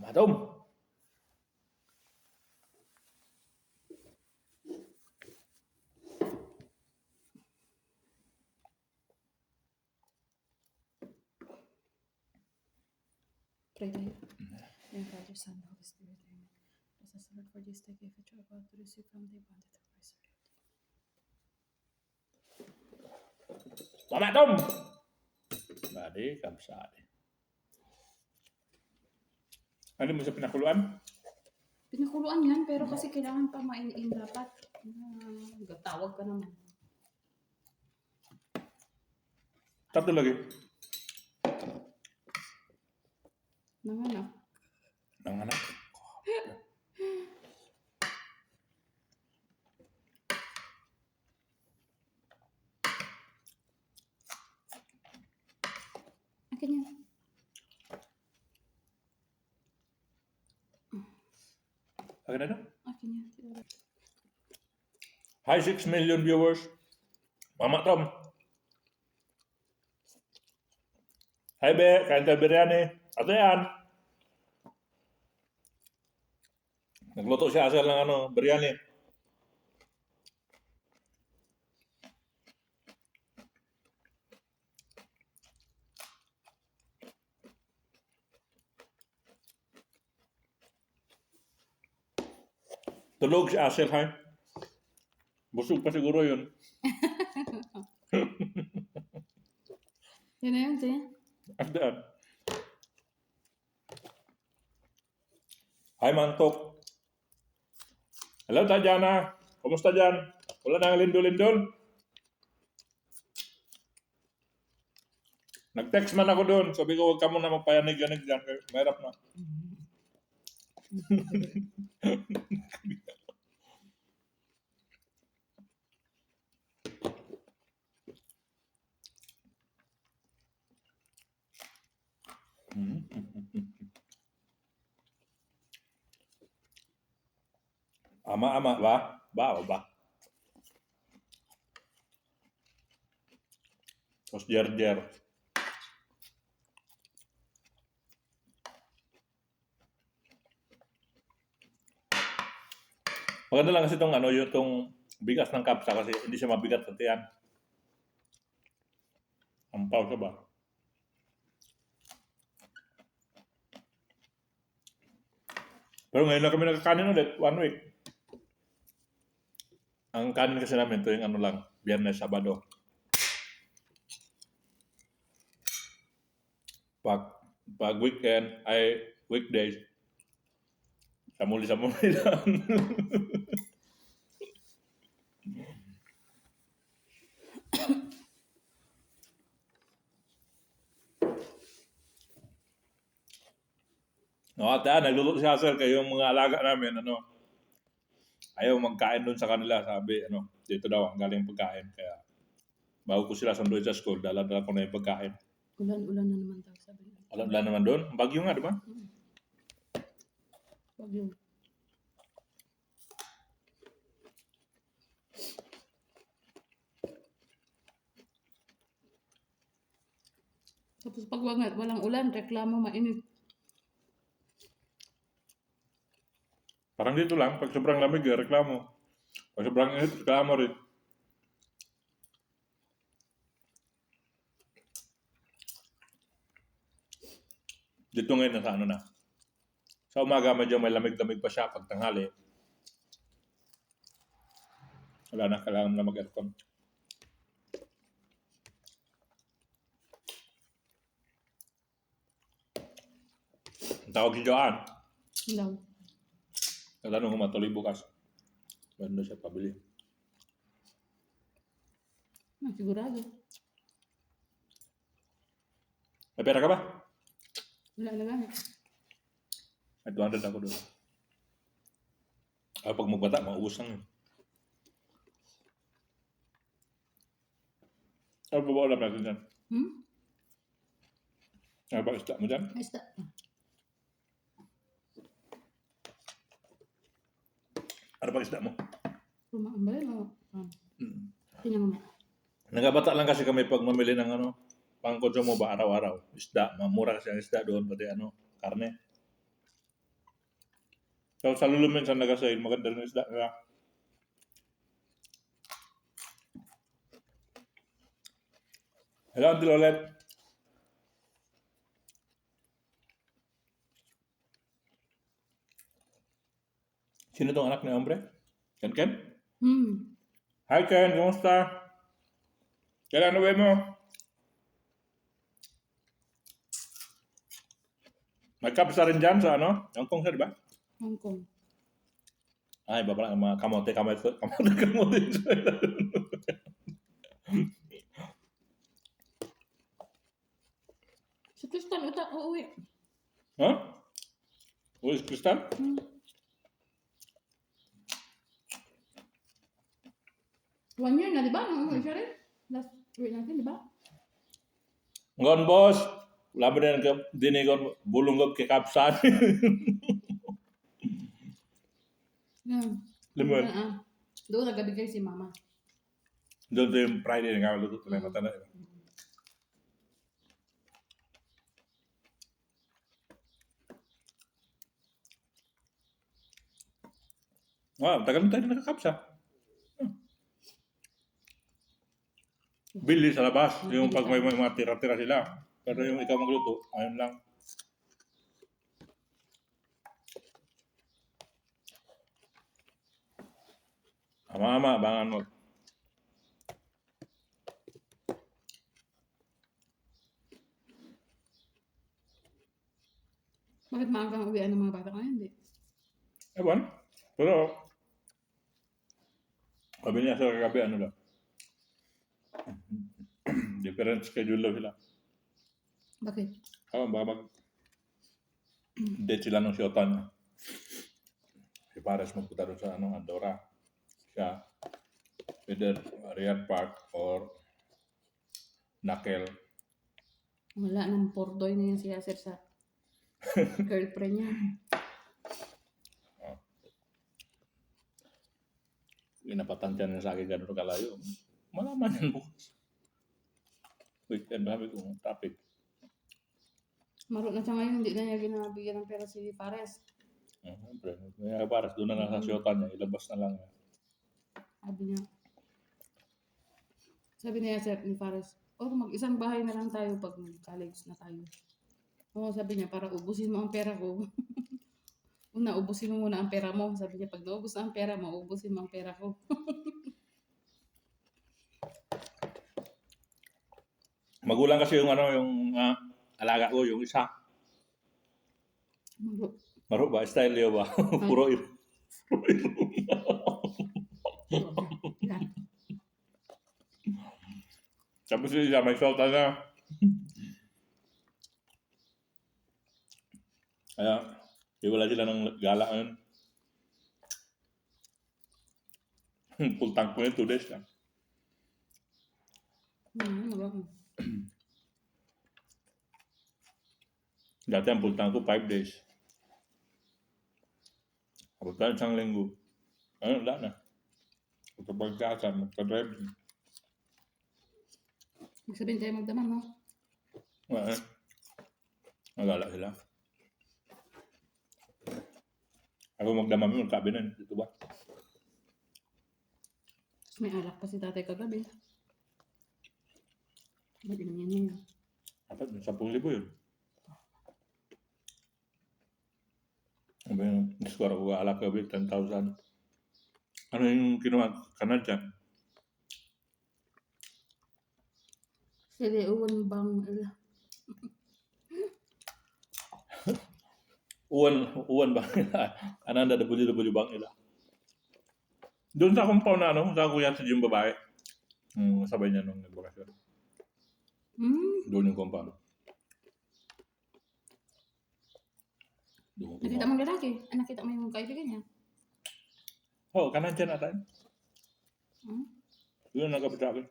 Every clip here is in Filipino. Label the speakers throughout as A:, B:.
A: Mamadom.
B: Pray tayo. Then Father, Son, Holy Spirit, Amen. Bless us, Lord, for this day gift which you are about to receive from the abundance of Christ.
A: Mamadom. Badi, kamsari. Ano mo sa pinakuluan?
B: Pinakuluan yan, pero kasi kailangan pa main-in dapat. Tawag ka naman.
A: Tatlo lagi.
B: Nanganak.
A: Nanganak.
B: Akin yan.
A: Akin na daw.
B: Akin yan.
A: Hi, 6 million viewers. Mama Tom. Hi, Be. Kain tayo biryani. Ato yan. Nagluto si Asel ng biryani. Tulog si Asel, ha? Busog pa siguro yun.
B: Yan na yun, Tia.
A: Asdaan. Hi, Mantok. Hello, Tajana. Kumusta dyan? Wala nang lindol-lindol? Nag-text man ako doon. Sabi ko, huwag ka muna magpayanig-yanig dyan. Mahirap na. Ama-ama ba? Ba o ba? Tapos jer-jer. Maganda lang kasi itong yung bigas ng kapsa kasi hindi siya mabigat sa tiyan. Ampaw siya ba? Pero ngayon na kami nakakanin ulit, 1 week. Ang kanin kasi namin, ito yung lang, Biyernes, Sabado. Pag weekend, ay weekdays, samuli-samuli lang. No, at nagluluto si Hazel kayo yung mga alaga namin, ayaw magkain doon sa kanila, sabi, dito daw, ang galing pagkain. Kaya, bago ko sila sunduin sa school, dala-dala ko na yung pagkain.
B: Ulan-ulan na naman daw, sabi.
A: Ulan naman doon? Bagyo nga, di ba?
B: Bagyo. Tapos pag walang ulan, reklamo mainit.
A: Parang dito lang, pag sobrang lamig, reklamo. Pag sobrang init, reklamo rin. Dito ngayon nasa na. Sa umaga, medyo may lamig-lamig pa siya pag tanghali. Wala na, kailangan na mag-aircon. Ang tawag si Joanne.
B: Daw.
A: Natanong kung matuloy bukas. Meron na siya pabili.
B: Sigurado.
A: May pera ka ba?
B: Wala na gamit.
A: May 200 ako doon. Pag magbata, maubos lang yun. Ano ba ulam natin dyan? Ano ba isda mo dyan?
B: Isda.
A: Ano ba isda mo?
B: Rumaan ba yun o? Tingnan mo.
A: Nagabata lang kasi kami pag mamili ng pang-konsumo ba araw-araw. Isda, mamura kasi ang isda doon, pati karne. So, sa Lulu minsan nag-sale, maganda rin isda nila. Hello, Uncle Olet. Sino tong anak ni hombre? Ken Ken? Hi Ken, kumusta? Kailan uwi mo? May kapsa rin dyan sa ano? Hong Kong siya, di ba?
B: Hong Kong.
A: Ay, iba pala ang mga kamote.
B: Si Tristan, uuwi.
A: Huh? Who is Crystal?
B: One year na, di ba? Nung umuwi siya rin. Last week natin, di ba?
A: Ngon boss, laban din ka dinigon bulunggog kay kapsan. Limon.
B: Doon nagabigay si mama.
A: Doon yung Friday nga luto na mata na. Tagal na tayo nakakapsa. Bili sa labas, yung pag may mga tira-tira sila. Pero yung ikaw magluto, ayun lang. Mama, abangan mo.
B: Bakit maagang uwian ng mga bata ngayon? Hindi.
A: Ewan. Pero, sabi niya sa kagabi, ano lang. Different schedule lang sila.
B: Bakit?
A: Baka date sila ng shota niya. Si Pares magpunta doon sa Andorra. Siya, either Riyadh Park or Nakel.
B: Wala nang pordoy na yan si Yasser sa girlfriend niya.
A: Inapatansya niya sa akin gano'n kalayo. Malaman yan bukas. Weekend, sabi ko, traffic.
B: Maro na siya ngayon, hindi na niya ginabigyan ng pera si Pares.
A: Siyempre, kaya Pares, doon na lang sa shota niya, ilabas na lang.
B: Sabi niya sir ni Pares, mag-isang bahay na lang tayo pag mag-college na tayo. Sabi niya, para ubusin mo ang pera ko. Ubusin mo muna ang pera mo. Sabi niya, pag naubos na ang pera mo, ubusin mo ang pera ko.
A: Magulang kasi yung alaga ko, yung isa. Maro ba? Style niyo ba? Puro iro. Tapos siya, may shota na. Kaya, wala sila ng gala ngayon. Full tank mo yun, 2 days lang. Dati ang full tank ko, 5 days. Kapag tayo isang linggo, wala na. Kapag pagkasa, magka-drive.
B: Sabihin tayo magdaman, no?
A: Wala. Nagala sila. Ako magdamami, magkabi na. Dito ba?
B: May alak pa si tatay kagabi. Mag-inom yan yun.
A: Dapat, 10,000 yun. Sabi yung score ko alak kagabi, 10,000. Ano yung kinuha? Kanan dyan?
B: Sili uwan bang ila.
A: Uwan bang ila? Ananda W bang ila? Doon sa compound na sa kuya sa yung babae. Sabay niya nung nagbakasyon. Doon yung compound.
B: Nakita mo lalaki? Nakita mo yung kaibigan niya?
A: Kanan dyan natin. Doon nakabit akin.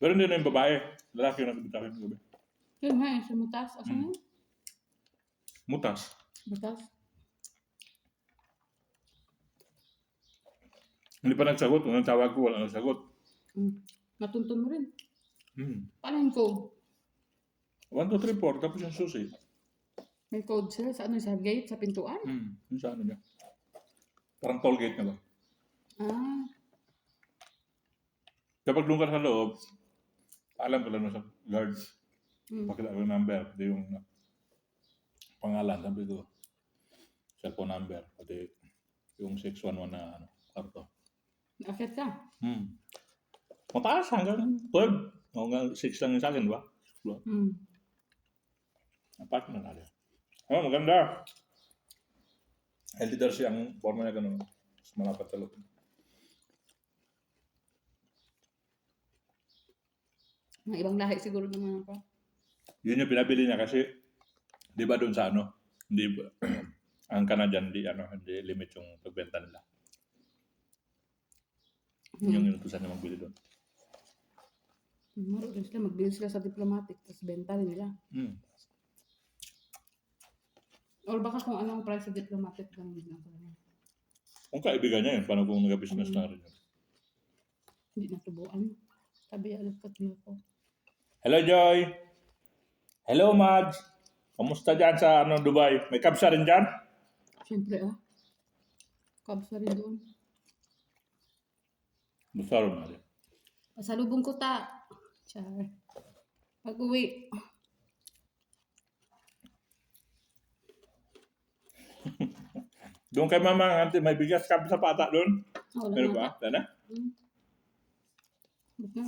A: Pero hindi na yung babae. Lalaki yung nakabit akin gabi.
B: Yun nga, sa Mutas. Asan yun?
A: Mutas.
B: Mutas?
A: Hindi pa nagsagot. Kung tawag ko, wala nagsagot.
B: Natuntun mo rin. Paano yung code?
A: 1, 2, 3, 4. Tapos yung susi.
B: May code sila sa ano, sa gate, sa pintuan.
A: Yung sa ano niya. Parang toll gate na ba?
B: Ah,
A: Kapag doon ka sa loob, alam ko lang sa guard.
B: mm.
A: Pakita ko yung number, pati yung pangalan, sabi ko, cellphone number, pati yung 611 na ano, karto.
B: Akit ka.
A: Mataas hanggang 12. Hanggang 6 lang yung sa akin, di ba?
B: Mm.
A: Apat na natin. Oh, maganda. Healthy jersey ang forma niya ganun. Mas malapat sa loob.
B: Mga ibang lahi siguro naman ako.
A: Yun yung pinabili niya kasi, di ba doon sa ano, hindi ba, ang Canadian, hindi limit yung pagbenta nila. Yung inutusan niya magbili doon.
B: Maro rin sila, magbili sila sa diplomatic, tapos benta rin nila. Or baka kung anong price sa diplomatic, ganun din lang talaga.
A: Kung kaibigan niya yun, paano kung nag-business na rin yun?
B: Hindi natubuan. Sabi, alam ko ko.
A: Hello, Joy! Hello, Madge! Kamusta dyan sa Dubai? May kabsa rin dyan?
B: Siyempre Kabs na rin doon.
A: Basta rin natin.
B: Pasalubong ko ta. Char. Pag-uwi.
A: Doon kay Mama, auntie, may bigas ka sa pata doon?
B: Wala
A: Meron
B: na.
A: ba? Dana?
B: Baka.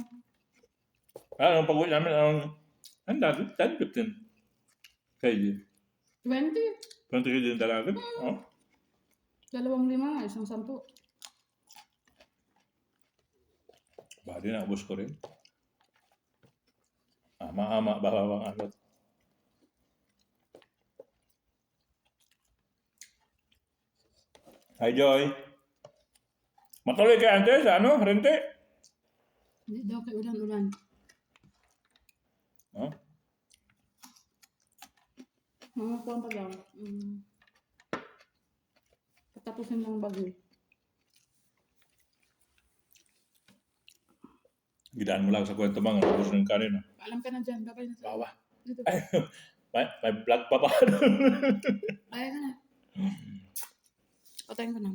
A: Ang pag-uwi namin, ang dati, 10, 15 kg.
B: 20.
A: 20 kg yung dala natin. Oh.
B: 2.5, 1.10.
A: Bali na, ubos ko rin. Ama-ama, babawang agad. Hi, Joy. Matuloy kay ante sa rente?
B: Hindi daw kay ulan-ulan.
A: Oh?
B: Mga kuwan pa lang. Patapusin lang bagay.
A: Gidaan mo lang sa kwento mga, ubos ng kanin.
B: Alam ka na dyan, babay na sa
A: Bawa.
B: dito.
A: May vlog pa ba?
B: Ayaw ka na. Patayin ko na.